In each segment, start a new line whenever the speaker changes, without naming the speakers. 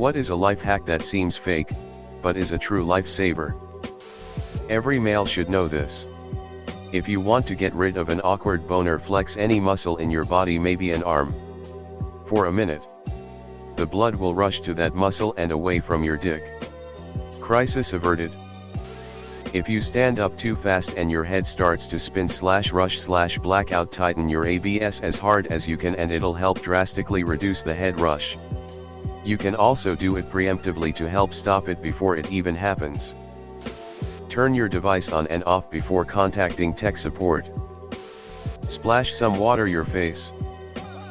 What is a life hack that seems fake, but is a true lifesaver? Every male should know this. If you want to get rid of an awkward boner, flex any muscle in your body, maybe an arm. For a minute. The blood will rush to that muscle and away from your dick. Crisis averted. If you stand up too fast and your head starts to spin / rush / blackout, tighten your abs as hard as you can and it'll help drastically reduce the head rush. You can also do it preemptively to help stop it before it even happens. Turn your device on and off before contacting tech support. Splash some water your face.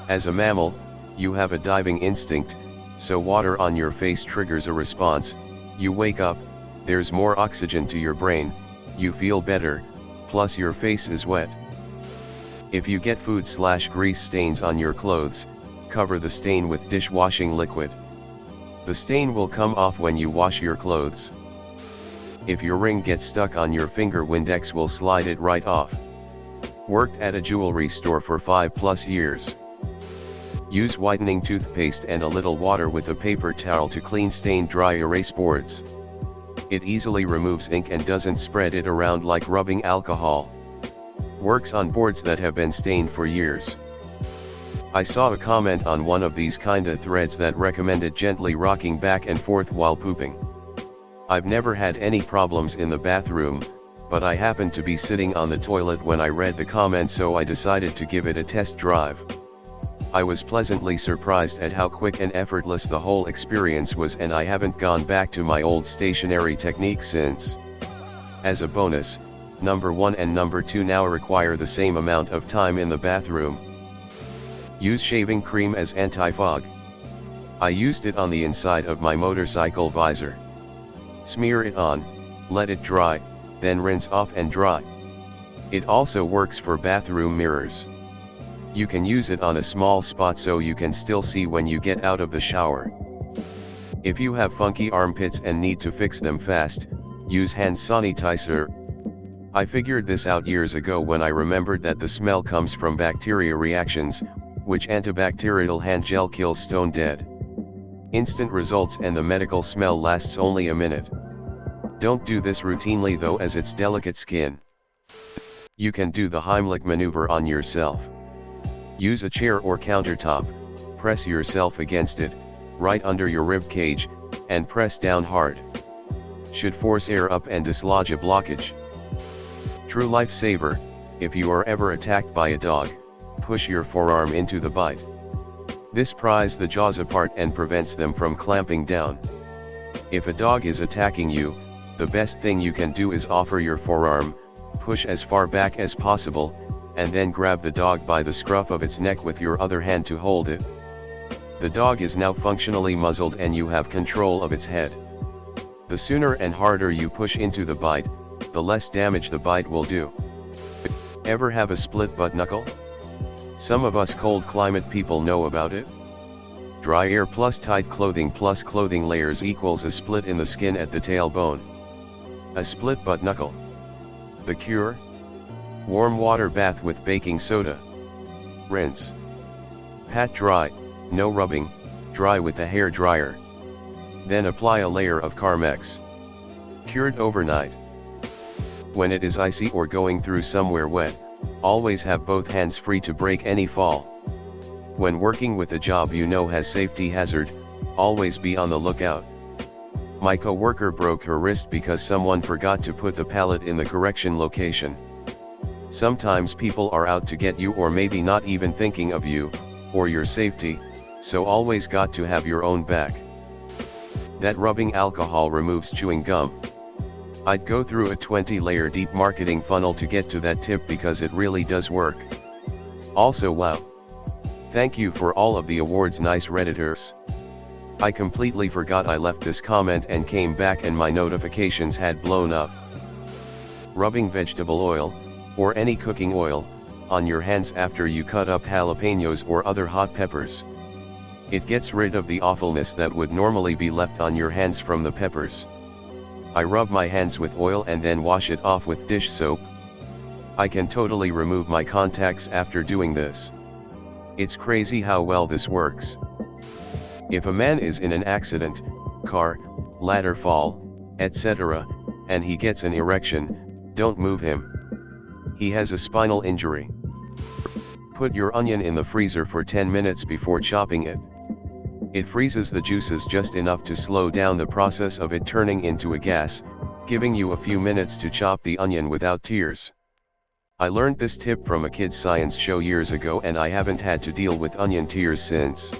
As a mammal, you have a diving instinct, so water on your face triggers a response. You wake up, there's more oxygen to your brain, you feel better, plus your face is wet. If you get food / grease stains on your clothes, cover the stain with dishwashing liquid. The stain will come off when you wash your clothes. If your ring gets stuck on your finger, Windex will slide it right off. Worked at a jewelry store for 5+ years. Use whitening toothpaste and a little water with a paper towel to clean stained dry erase boards. It easily removes ink and doesn't spread it around like rubbing alcohol. Works on boards that have been stained for years. I saw a comment on one of these kinda threads that recommended gently rocking back and forth while pooping. I've never had any problems in the bathroom, but I happened to be sitting on the toilet when I read the comment, so I decided to give it a test drive. I was pleasantly surprised at how quick and effortless the whole experience was, and I haven't gone back to my old stationary technique since. As a bonus, number 1 and number 2 now require the same amount of time in the bathroom. Use shaving cream as anti-fog. I used it on the inside of my motorcycle visor. Smear it on, let it dry, then rinse off and dry. It also works for bathroom mirrors. You can use it on a small spot so you can still see when you get out of the shower. If you have funky armpits and need to fix them fast, use hand sanitizer. I figured this out years ago when I remembered that the smell comes from bacteria reactions, which antibacterial hand gel kills stone dead. Instant results, and the medical smell lasts only a minute. Don't do this routinely though, as it's delicate skin. You can do the Heimlich maneuver on yourself. Use a chair or countertop, press yourself against it, right under your rib cage, and press down hard. Should force air up and dislodge a blockage. True lifesaver: if you are ever attacked by a dog, push your forearm into the bite. This pries the jaws apart and prevents them from clamping down. If a dog is attacking you, the best thing you can do is offer your forearm, push as far back as possible, and then grab the dog by the scruff of its neck with your other hand to hold it. The dog is now functionally muzzled and you have control of its head. The sooner and harder you push into the bite, the less damage the bite will do. Ever have a split butt knuckle? Some of us cold climate people know about it. Dry air plus tight clothing plus clothing layers equals a split in the skin at the tailbone. A split butt knuckle. The cure? Warm water bath with baking soda. Rinse. Pat dry, no rubbing, dry with a hair dryer. Then apply a layer of Carmex. Cured overnight. When it is icy or going through somewhere wet, always have both hands free to break any fall. When working with a job you know has safety hazard, always be on the lookout. My co-worker broke her wrist because someone forgot to put the pallet in the correction location. Sometimes people are out to get you, or maybe not even thinking of you, or your safety, so always got to have your own back. That rubbing alcohol removes chewing gum. I'd go through a 20-layer deep marketing funnel to get to that tip because it really does work. Also, wow. Thank you for all of the awards, nice Redditors. I completely forgot I left this comment and came back and my notifications had blown up. Rubbing vegetable oil, or any cooking oil, on your hands after you cut up jalapenos or other hot peppers. It gets rid of the awfulness that would normally be left on your hands from the peppers. I rub my hands with oil and then wash it off with dish soap. I can totally remove my contacts after doing this. It's crazy how well this works. If a man is in an accident, car, ladder fall, etc., and he gets an erection, don't move him. He has a spinal injury. Put your onion in the freezer for 10 minutes before chopping it. It freezes the juices just enough to slow down the process of it turning into a gas, giving you a few minutes to chop the onion without tears. I learned this tip from a kids' science show years ago, and I haven't had to deal with onion tears since.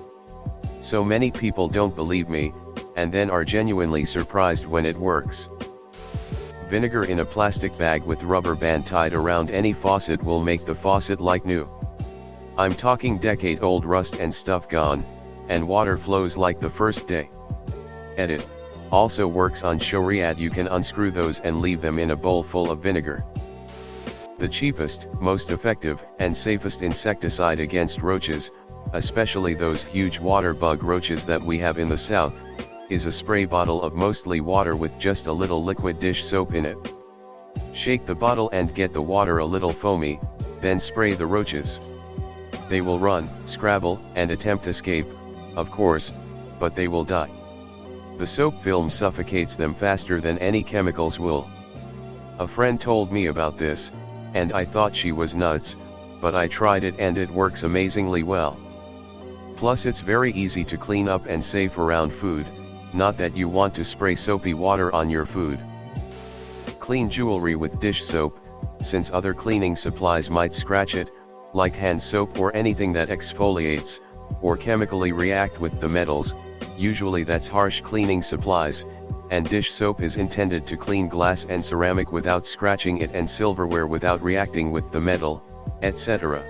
So many people don't believe me, and then are genuinely surprised when it works. Vinegar in a plastic bag with rubber band tied around any faucet will make the faucet like new. I'm talking decade-old rust and stuff gone, and water flows like the first day. Edit. Also works on Shoriat. You can unscrew those and leave them in a bowl full of vinegar. The cheapest, most effective, and safest insecticide against roaches, especially those huge water bug roaches that we have in the south, is a spray bottle of mostly water with just a little liquid dish soap in it. Shake the bottle and get the water a little foamy, then spray the roaches. They will run, scrabble, and attempt escape, of course, but they will die. The soap film suffocates them faster than any chemicals will. A friend told me about this, and I thought she was nuts, but I tried it and it works amazingly well. Plus it's very easy to clean up and safe around food, not that you want to spray soapy water on your food. Clean jewelry with dish soap, since other cleaning supplies might scratch it, like hand soap or anything that exfoliates, or chemically react with the metals. Usually that's harsh cleaning supplies, and dish soap is intended to clean glass and ceramic without scratching it, and silverware without reacting with the metal, etc.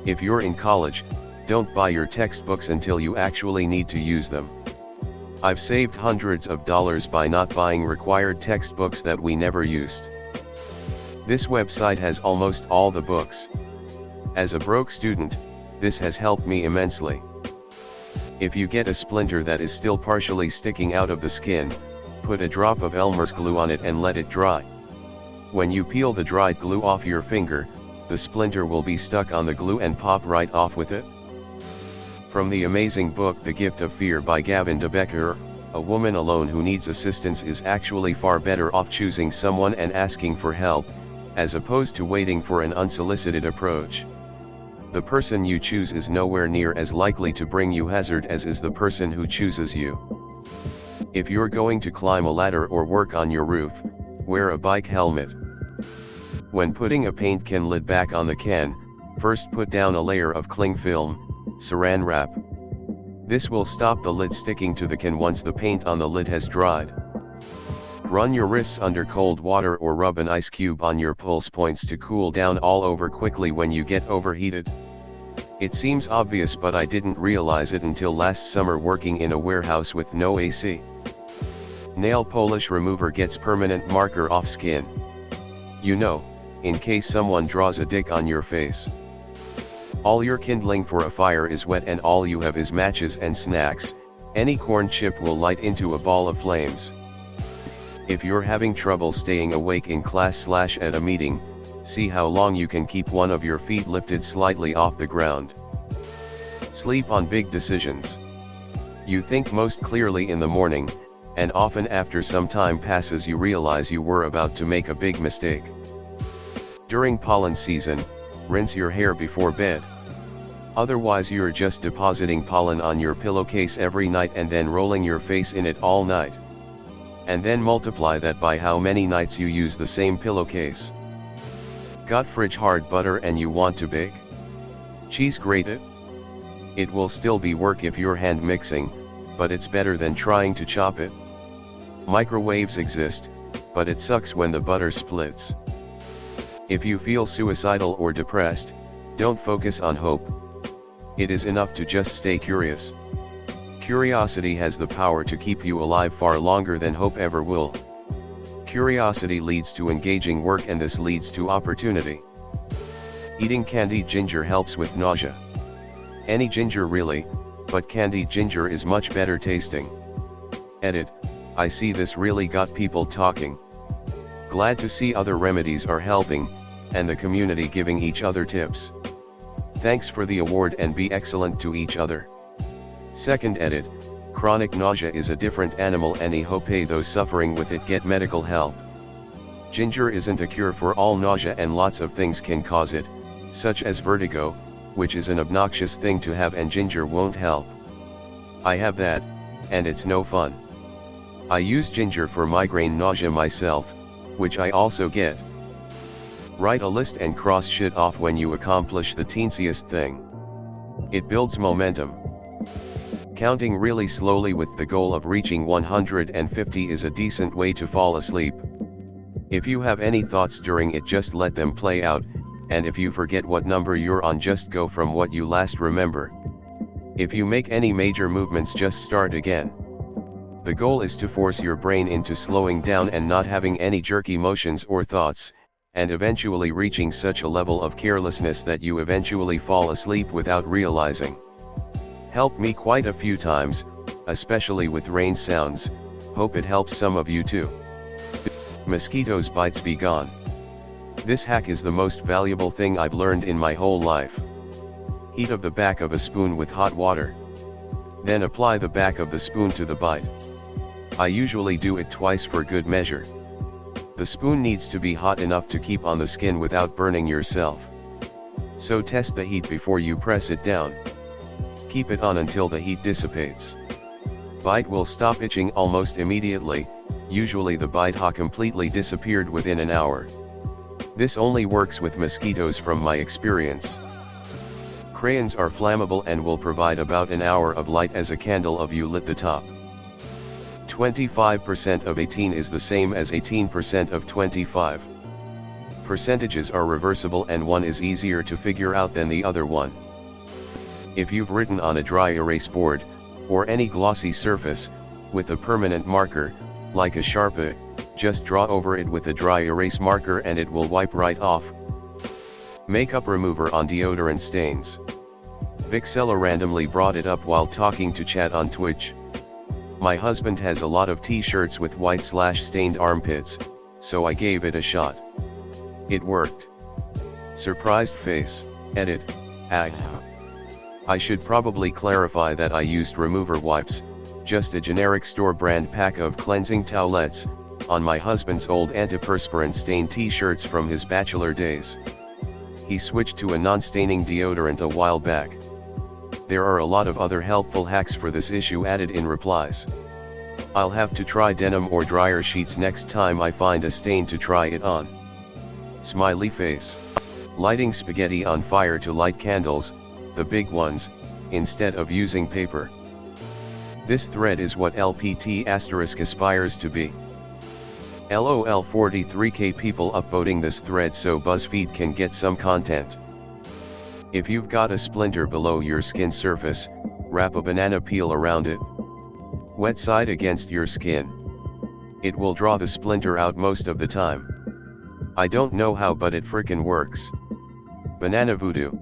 If you're in college, don't buy your textbooks until you actually need to use them. I've saved hundreds of dollars by not buying required textbooks that we never used. This website has almost all the books. As a broke student, this has helped me immensely. If you get a splinter that is still partially sticking out of the skin, put a drop of Elmer's glue on it and let it dry. When you peel the dried glue off your finger, the splinter will be stuck on the glue and pop right off with it. From the amazing book The Gift of Fear by Gavin de Becker, a woman alone who needs assistance is actually far better off choosing someone and asking for help, as opposed to waiting for an unsolicited approach. The person you choose is nowhere near as likely to bring you hazard as is the person who chooses you. If you're going to climb a ladder or work on your roof, wear a bike helmet. When putting a paint can lid back on the can, first put down a layer of cling film, saran wrap. This will stop the lid sticking to the can once the paint on the lid has dried. Run your wrists under cold water or rub an ice cube on your pulse points to cool down all over quickly when you get overheated. It seems obvious, but I didn't realize it until last summer working in a warehouse with no AC. Nail polish remover gets permanent marker off skin. You know, in case someone draws a dick on your face. All your kindling for a fire is wet and all you have is matches and snacks. Any corn chip will light into a ball of flames. If you're having trouble staying awake in class/at a meeting, see how long you can keep one of your feet lifted slightly off the ground. Sleep on big decisions. You think most clearly in the morning, and often after some time passes you realize you were about to make a big mistake. During pollen season, rinse your hair before bed. Otherwise you're just depositing pollen on your pillowcase every night and then rolling your face in it all night. And then multiply that by how many nights you use the same pillowcase. Got fridge hard butter and you want to bake? Cheese grate it? It will still be work if you're hand mixing, but it's better than trying to chop it. Microwaves exist, but it sucks when the butter splits. If you feel suicidal or depressed, don't focus on hope. It is enough to just stay curious. Curiosity has the power to keep you alive far longer than hope ever will. Curiosity leads to engaging work and this leads to opportunity. Eating candied ginger helps with nausea. Any ginger really, but candied ginger is much better tasting. Edit. I see this really got people talking. Glad to see other remedies are helping, and the community giving each other tips. Thanks for the award and be excellent to each other. Second edit, chronic nausea is a different animal and I hope those suffering with it get medical help. Ginger isn't a cure for all nausea and lots of things can cause it, such as vertigo, which is an obnoxious thing to have and ginger won't help. I have that, and it's no fun. I use ginger for migraine nausea myself, which I also get. Write a list and cross shit off when you accomplish the teensiest thing. It builds momentum. Counting really slowly with the goal of reaching 150 is a decent way to fall asleep. If you have any thoughts during it, just let them play out, and if you forget what number you're on, just go from what you last remember. If you make any major movements, just start again. The goal is to force your brain into slowing down and not having any jerky motions or thoughts, and eventually reaching such a level of carelessness that you eventually fall asleep without realizing. Helped me quite a few times, especially with rain sounds. Hope it helps some of you too. Mosquitoes bites be gone. This hack is the most valuable thing I've learned in my whole life. Heat of the back of a spoon with hot water. Then apply the back of the spoon to the bite. I usually do it twice for good measure. The spoon needs to be hot enough to keep on the skin without burning yourself. So test the heat before you press it down. Keep it on until the heat dissipates. Bite will stop itching almost immediately, usually the bite ha completely disappeared within an hour. This only works with mosquitoes from my experience. Crayons are flammable and will provide about an hour of light as a candle if you lit the top. 25% of 18 is the same as 18% of 25. Percentages are reversible and one is easier to figure out than the other one. If you've written on a dry erase board, or any glossy surface, with a permanent marker, like a Sharpie, just draw over it with a dry erase marker and it will wipe right off. Makeup remover on deodorant stains. Vixella randomly brought it up while talking to chat on Twitch. My husband has a lot of t-shirts with white/stained armpits, so I gave it a shot. It worked. Surprised face. Edit. I should probably clarify that I used remover wipes, just a generic store brand pack of cleansing towelettes, on my husband's old antiperspirant stained t-shirts from his bachelor days. He switched to a non-staining deodorant a while back. There are a lot of other helpful hacks for this issue added in replies. I'll have to try denim or dryer sheets next time I find a stain to try it on. Smiley face. Lighting spaghetti on fire to light candles, the big ones, instead of using paper. This thread is what LPT* aspires to be. LOL 43k people upvoting this thread so BuzzFeed can get some content. If you've got a splinter below your skin surface, wrap a banana peel around it. Wet side against your skin. It will draw the splinter out most of the time. I don't know how, but it frickin' works. Banana voodoo.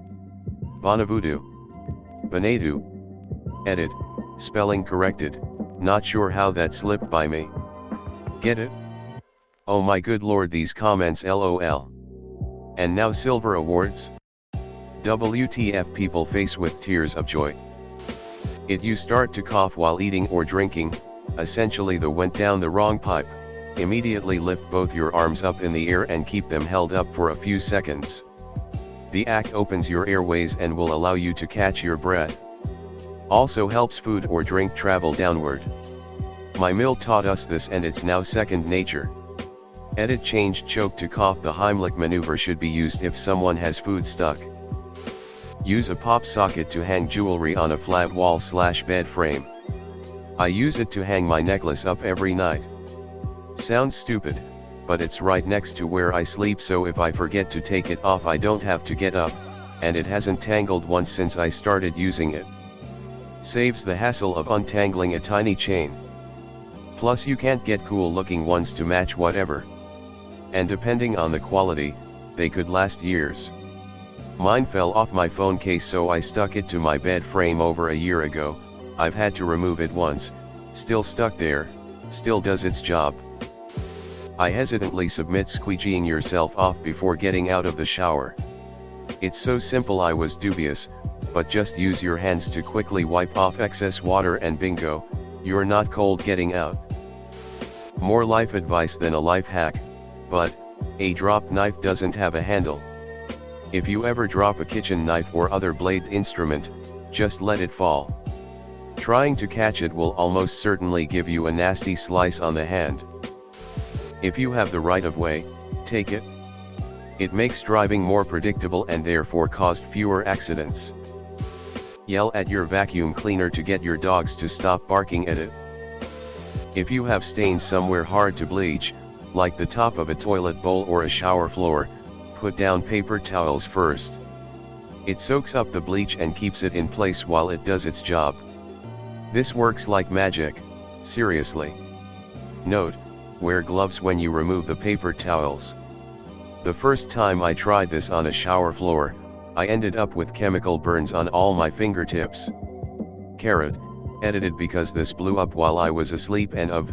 Bonavoodoo. Banadu. Edit, spelling corrected, not sure how that slipped by me. Get it? Oh my good lord, these comments LOL. And now silver awards? WTF, people face with tears of joy. You start to cough while eating or drinking, essentially the went down the wrong pipe, immediately lift both your arms up in the air and keep them held up for a few seconds. The act opens your airways and will allow you to catch your breath. Also helps food or drink travel downward. My mill taught us this and it's now second nature. Edit, changed choke to cough. The Heimlich maneuver should be used if someone has food stuck. Use a pop socket to hang jewelry on a flat wall/bed frame. I use it to hang my necklace up every night. Sounds stupid, but it's right next to where I sleep, so if I forget to take it off I don't have to get up, and it hasn't tangled once since I started using it. Saves the hassle of untangling a tiny chain. Plus you can't get cool looking ones to match whatever. And depending on the quality, they could last years. Mine fell off my phone case, so I stuck it to my bed frame over a year ago. I've had to remove it once, still stuck there, still does its job. I hesitantly submit squeegeeing yourself off before getting out of the shower. It's so simple I was dubious, but just use your hands to quickly wipe off excess water and bingo, you're not cold getting out. More life advice than a life hack, but a drop knife doesn't have a handle. If you ever drop a kitchen knife or other blade instrument, just let it fall. Trying to catch it will almost certainly give you a nasty slice on the hand. If you have the right of way, take it. It makes driving more predictable and therefore caused fewer accidents. Yell at your vacuum cleaner to get your dogs to stop barking at it. If you have stains somewhere hard to bleach, like the top of a toilet bowl or a shower floor, put down paper towels first. It soaks up the bleach and keeps it in place while it does its job. This works like magic, seriously. Note, wear gloves when you remove the paper towels. The first time I tried this on a shower floor, I ended up with chemical burns on all my fingertips. Carrot, edited because this blew up while I was asleep and of,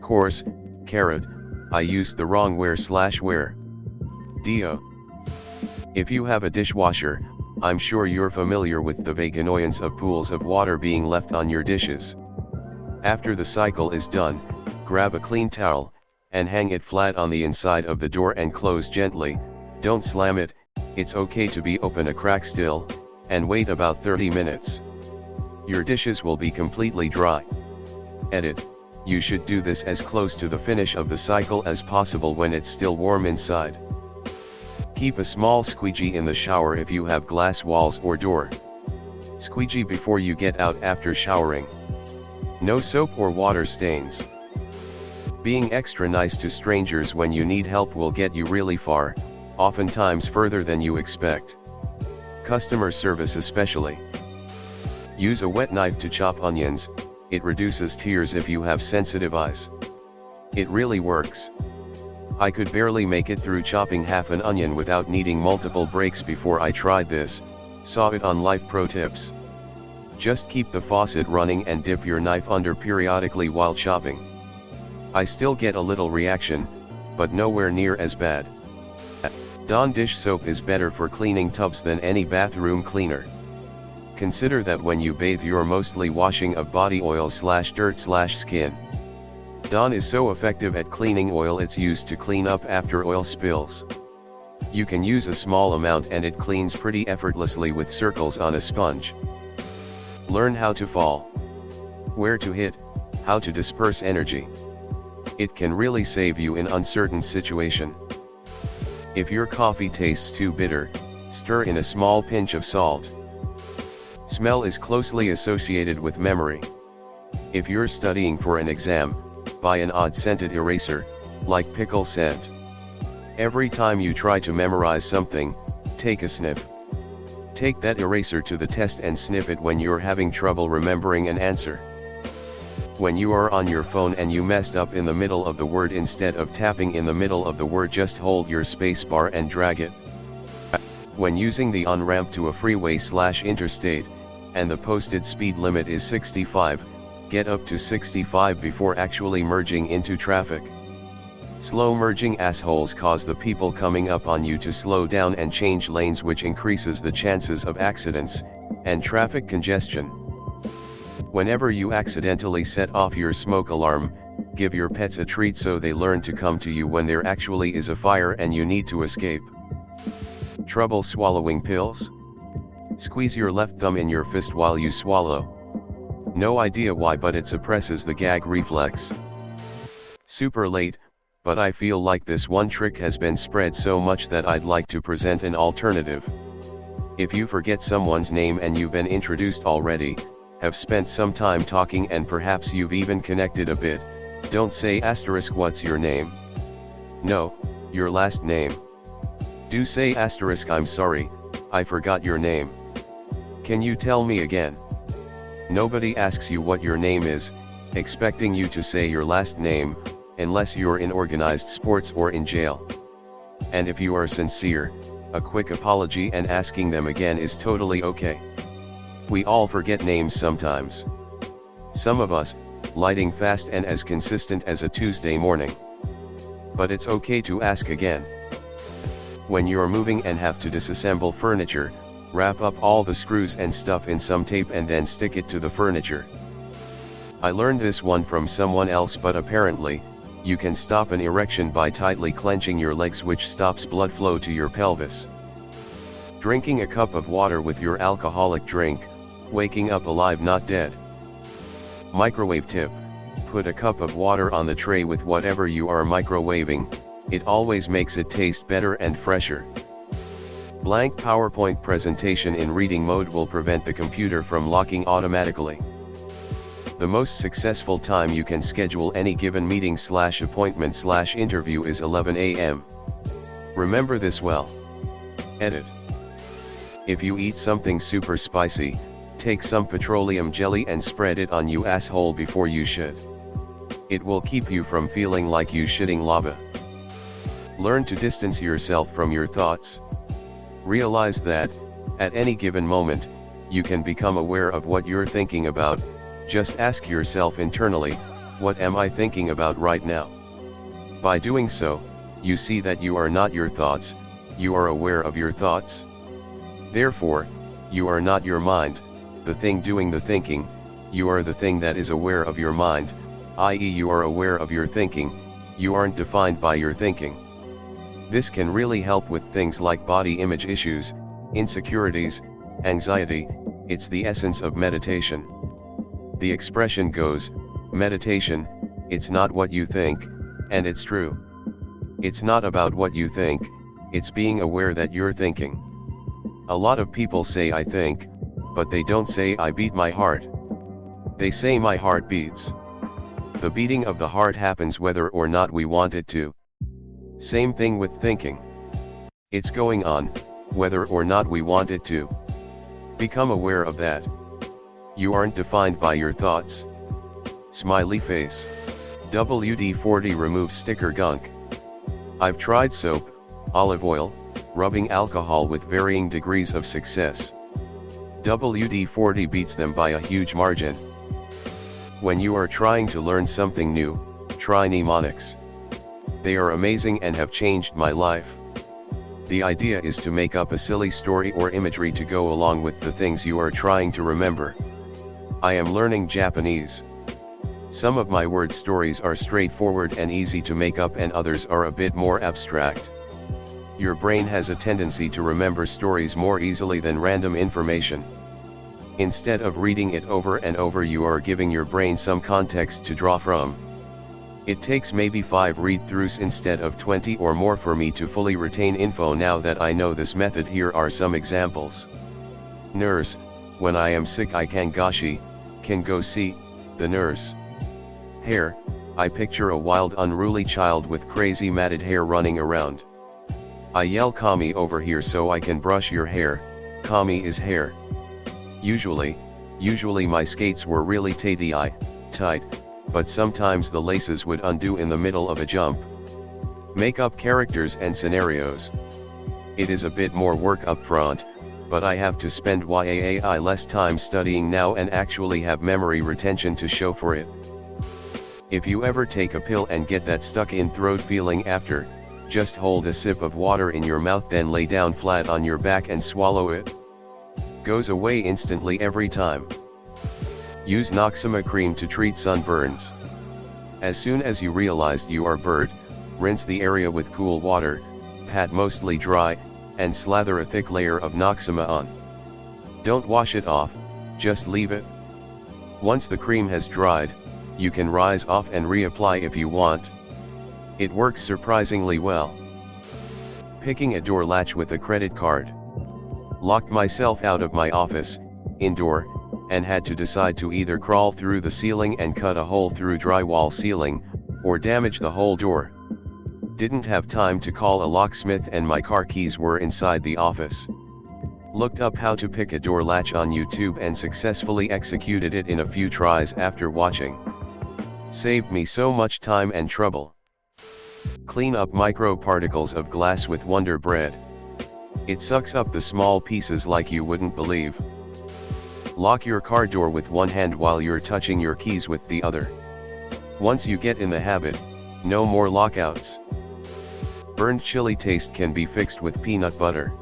course, carrot, I used the wrong where. Dio. If you have a dishwasher, I'm sure you're familiar with the vague annoyance of pools of water being left on your dishes. After the cycle is done, grab a clean towel, and hang it flat on the inside of the door and close gently. Don't slam it, it's okay to be open a crack still, and wait about 30 minutes. Your dishes will be completely dry. Edit, you should do this as close to the finish of the cycle as possible when it's still warm inside. Keep a small squeegee in the shower if you have glass walls or door. Squeegee before you get out after showering. No soap or water stains. Being extra nice to strangers when you need help will get you really far, oftentimes further than you expect. Customer service especially. Use a wet knife to chop onions, it reduces tears if you have sensitive eyes. It really works. I could barely make it through chopping half an onion without needing multiple breaks before I tried this, saw it on Life Pro Tips. Just keep the faucet running and dip your knife under periodically while chopping. I still get a little reaction, but nowhere near as bad. Dawn dish soap is better for cleaning tubs than any bathroom cleaner. Consider that when you bathe you're mostly washing of body oil/dirt/skin. Dawn is so effective at cleaning oil it's used to clean up after oil spills. You can use a small amount and it cleans pretty effortlessly with circles on a sponge. Learn how to fall. Where to hit, how to disperse energy. It can really save you in uncertain situation. If your coffee tastes too bitter, stir in a small pinch of salt. Smell is closely associated with memory. If you're studying for an exam, buy an odd-scented eraser, like pickle scent. Every time you try to memorize something, take a sniff. Take that eraser to the test and sniff it when you're having trouble remembering an answer. When you are on your phone and you messed up in the middle of the word, instead of tapping in the middle of the word, just hold your spacebar and drag it. When using the on-ramp to a freeway/interstate, and the posted speed limit is 65, get up to 65 before actually merging into traffic. Slow merging assholes cause the people coming up on you to slow down and change lanes, which increases the chances of accidents and traffic congestion. Whenever you accidentally set off your smoke alarm, give your pets a treat so they learn to come to you when there actually is a fire and you need to escape. Trouble swallowing pills? Squeeze your left thumb in your fist while you swallow. No idea why, but it suppresses the gag reflex. Super late, but I feel like this one trick has been spread so much that I'd like to present an alternative. If you forget someone's name and you've been introduced already, have spent some time talking and perhaps you've even connected a bit, don't say *what's your name? No, your last name. Do say *I'm sorry, I forgot your name. Can you tell me again? Nobody asks you what your name is, expecting you to say your last name, unless you're in organized sports or in jail. And if you are sincere, a quick apology and asking them again is totally okay. We all forget names sometimes. Some of us, lighting fast and as consistent as a Tuesday morning. But it's okay to ask again. When you're moving and have to disassemble furniture, Wrap up all the screws and stuff in some tape and then stick it to the furniture. I learned this one from someone else, but apparently, you can stop an erection by tightly clenching your legs, which stops blood flow to your pelvis. Drinking a cup of water with your alcoholic drink, waking up alive not dead. Microwave tip: put a cup of water on the tray with whatever you are microwaving, it always makes it taste better and fresher. Blank PowerPoint presentation in reading mode will prevent the computer from locking automatically. The most successful time you can schedule any given meeting/appointment/interview is 11 a.m. Remember this well. Edit. If you eat something super spicy, take some petroleum jelly and spread it on you asshole before you shit. It will keep you from feeling like you shitting lava. Learn to distance yourself from your thoughts. Realize that, at any given moment, you can become aware of what you're thinking about. Just ask yourself internally, what am I thinking about right now? By doing so, you see that you are not your thoughts, you are aware of your thoughts. Therefore, you are not your mind, the thing doing the thinking, you are the thing that is aware of your mind, i.e. you are aware of your thinking, you aren't defined by your thinking. This can really help with things like body image issues, insecurities, anxiety. It's the essence of meditation. The expression goes, meditation, it's not what you think, and it's true. It's not about what you think, it's being aware that you're thinking. A lot of people say I think, but they don't say I beat my heart. They say my heart beats. The beating of the heart happens whether or not we want it to. Same thing with thinking. It's going on, whether or not we want it to. Become aware of that. You aren't defined by your thoughts. Smiley face. WD-40 removes sticker gunk. I've tried soap, olive oil, rubbing alcohol with varying degrees of success. WD-40 beats them by a huge margin. When you are trying to learn something new, try mnemonics. They are amazing and have changed my life. The idea is to make up a silly story or imagery to go along with the things you are trying to remember. I am learning Japanese. Some of my word stories are straightforward and easy to make up, and others are a bit more abstract. Your brain has a tendency to remember stories more easily than random information. Instead of reading it over and over, you are giving your brain some context to draw from. It takes maybe 5 read-throughs instead of 20 or more for me to fully retain info. Now that I know this method, here are some examples. Nurse: when I am sick I can go see the nurse. Hair: I picture a wild unruly child with crazy matted hair running around. I yell Kami over here so I can brush your hair. Kami is hair. Usually my skates were really tight, but sometimes the laces would undo in the middle of a jump. Make up characters and scenarios. It is a bit more work up front, but I have to spend way less time studying now and actually have memory retention to show for it. If you ever take a pill and get that stuck in throat feeling after, just hold a sip of water in your mouth, then lay down flat on your back and swallow it. Goes away instantly every time. Use Noxema cream to treat sunburns. As soon as you realized you are burned, rinse the area with cool water, pat mostly dry, and slather a thick layer of Noxema on. Don't wash it off, just leave it. Once the cream has dried, you can rinse off and reapply if you want. It works surprisingly well. Picking a door latch with a credit card. Locked myself out of my office, indoor, and had to decide to either crawl through the ceiling and cut a hole through drywall ceiling, or damage the whole door. Didn't have time to call a locksmith and my car keys were inside the office. Looked up how to pick a door latch on YouTube and successfully executed it in a few tries after watching. Saved me so much time and trouble. Clean up microparticles of glass with Wonder Bread. It sucks up the small pieces like you wouldn't believe. Lock your car door with one hand while you're touching your keys with the other. Once you get in the habit, no more lockouts. Burned chili taste can be fixed with peanut butter.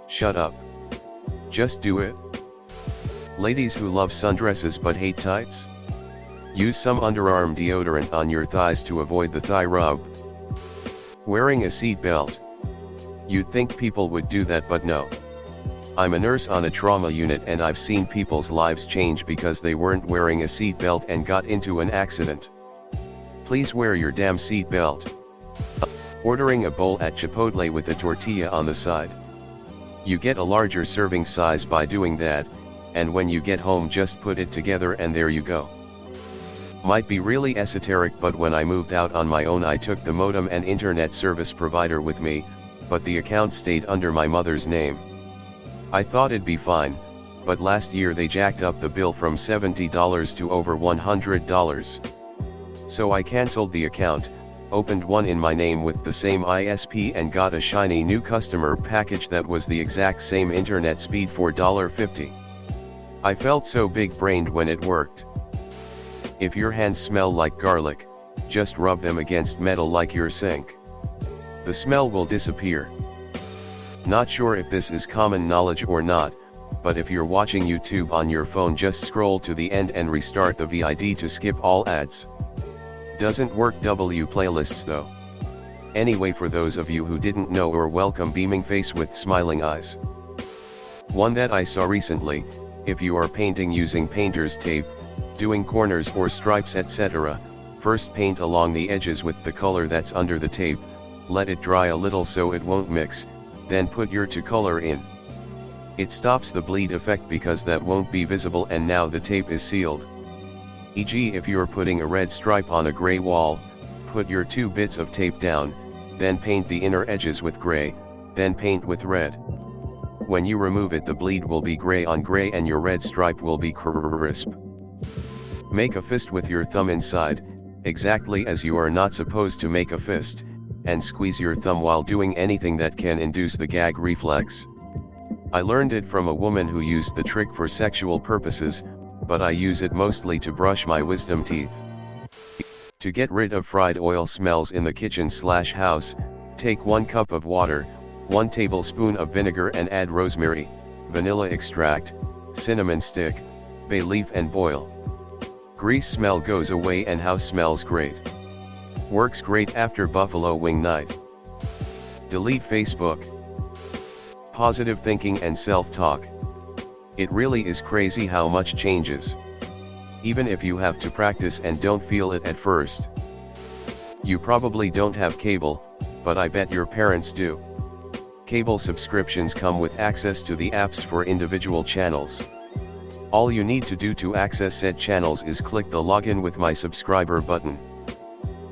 Shut up. Just do it. Ladies who love sundresses but hate tights? Use some underarm deodorant on your thighs to avoid the thigh rub. Wearing a seat belt. You'd think people would do that, but no. I'm a nurse on a trauma unit and I've seen people's lives change because they weren't wearing a seat belt and got into an accident. Please wear your damn seat belt. Ordering a bowl at Chipotle with a tortilla on the side. You get a larger serving size by doing that, and when you get home just put it together and there you go. Might be really esoteric, but when I moved out on my own I took the modem and internet service provider with me, but the account stayed under my mother's name. I thought it'd be fine, but last year they jacked up the bill from $70 to over $100. So I cancelled the account, opened one in my name with the same ISP and got a shiny new customer package that was the exact same internet speed for $1.50. I felt so big-brained when it worked. If your hands smell like garlic, just rub them against metal like your sink. The smell will disappear. Not sure if this is common knowledge or not, but if you're watching YouTube on your phone, just scroll to the end and restart the VID to skip all ads. Doesn't work W playlists though. Anyway, for those of you who didn't know, or welcome beaming face with smiling eyes. One that I saw recently: if you are painting using painter's tape, doing corners or stripes etc., first paint along the edges with the color that's under the tape, let it dry a little so it won't mix, then put your to color in. It stops the bleed effect because that won't be visible and now the tape is sealed. E.g., if you're putting a red stripe on a gray wall, put your 2 bits of tape down, then paint the inner edges with gray, then paint with red. When you remove it, the bleed will be gray on gray and your red stripe will be crisp. Make a fist with your thumb inside, exactly as you are not supposed to make a fist, and squeeze your thumb while doing anything that can induce the gag reflex. I learned it from a woman who used the trick for sexual purposes, but I use it mostly to brush my wisdom teeth. To get rid of fried oil smells in the kitchen/house, take 1 cup of water, 1 tablespoon of vinegar and add rosemary, vanilla extract, cinnamon stick, bay leaf and boil. Grease smell goes away and house smells great. Works great after buffalo wing night. Delete Facebook. Positive thinking and self-talk. It really is crazy how much changes. Even if you have to practice and don't feel it at first. You probably don't have cable, but I bet your parents do. Cable subscriptions come with access to the apps for individual channels. All you need to do to access said channels is click the Login with My Subscriber button.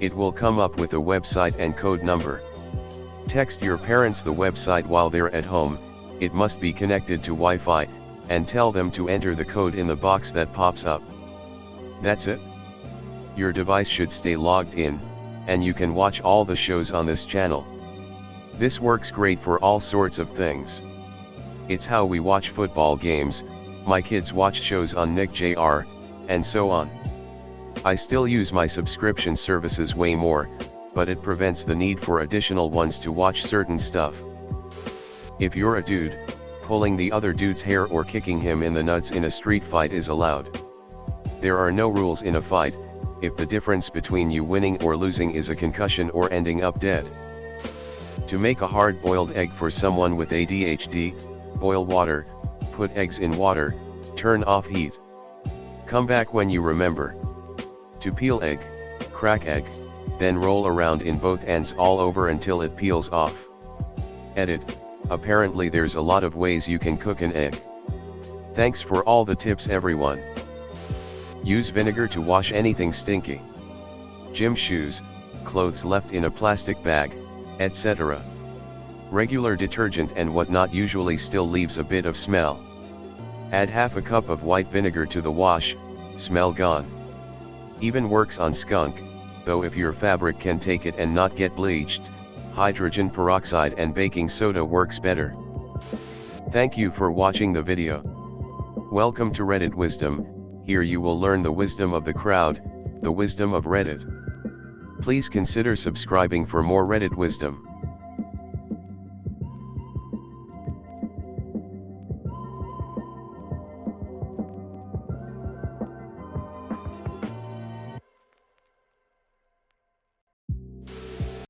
It will come up with a website and code number. Text your parents the website while they're at home, it must be connected to Wi-Fi, and tell them to enter the code in the box that pops up. That's it. Your device should stay logged in, and you can watch all the shows on this channel. This works great for all sorts of things. It's how we watch football games, my kids watch shows on Nick Jr., and so on. I still use my subscription services way more, but it prevents the need for additional ones to watch certain stuff. If you're a dude, pulling the other dude's hair or kicking him in the nuts in a street fight is allowed. There are no rules in a fight, if the difference between you winning or losing is a concussion or ending up dead. To make a hard-boiled egg for someone with ADHD, boil water, put eggs in water, turn off heat. Come back when you remember. To peel egg, crack egg, then roll around in both ends all over until it peels off. Edit. Apparently there's a lot of ways you can cook an egg. Thanks for all the tips everyone. Use vinegar to wash anything stinky. Gym shoes, clothes left in a plastic bag, etc. Regular detergent and whatnot usually still leaves a bit of smell. Add half a cup of white vinegar to the wash, smell gone. Even works on skunk, though if your fabric can take it and not get bleached, hydrogen peroxide and baking soda works better. Thank you for watching the video. Welcome to Reddit Wisdom. Here you will learn the wisdom of the crowd, the wisdom of Reddit. Please consider subscribing for more Reddit wisdom.